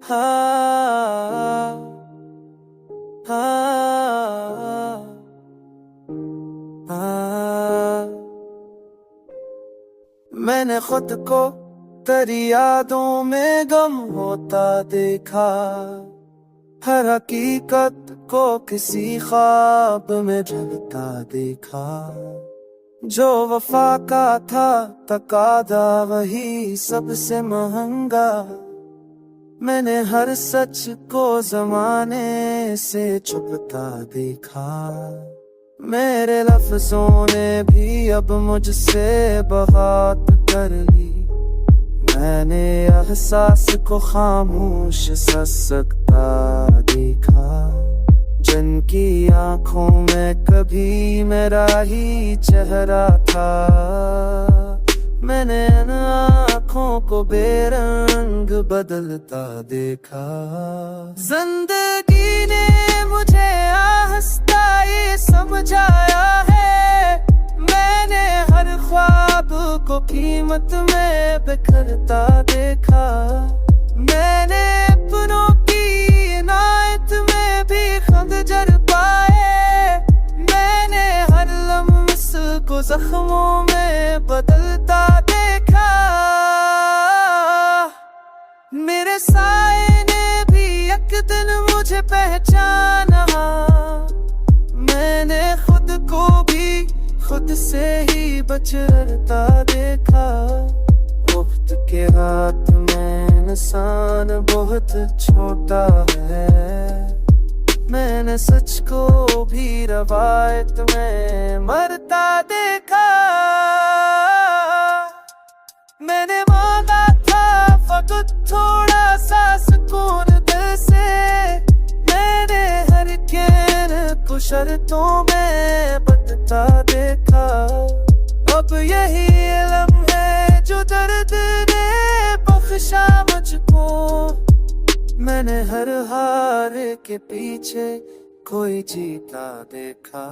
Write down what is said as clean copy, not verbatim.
हाँ, हाँ, हाँ। मैंने खुद को तेरी यादों में गम होता देखा, हर हकीकत को किसी ख्वाब में ढलता देखा। जो वफा का था तकादा वही सबसे महंगा, मैंने हर सच को जमाने से छुपता देखा। मेरे लफ्जों ने भी अब मुझसे बहुत कर ली, मैंने एहसास को खामोश सा सकता देखा। जिनकी आंखों में कभी मेरा ही चेहरा था, मैंने इन आंखों को बेरंग बदलता देखा। जिंदगी ने मुझे आहिस्ता ये समझाया है, मैंने हर ख्वाब को कीमत में बिखरता देखा। मैंने अपनों की इनायत में भी खंजर पाए, मैंने हर लम्स को जख्मों में बदलता देखा। मेरे साए ने भी एक दिन मुझे पहचाना, मैंने खुद को भी खुद से ही बचता देखा। वक्त के हाथ में इंसान बहुत छोटा है, मैंने सच को भी रवायत में मरता देखा। मैंने मांगा था फकत थोड़ा सा सुकून दिल से, मैंने हर कहने को शर्तों में बदलता देखा। अब यही इल्म है जो दर्द ने बख्शा मुझको, मैंने हर हार के पीछे कोई जीता देखा।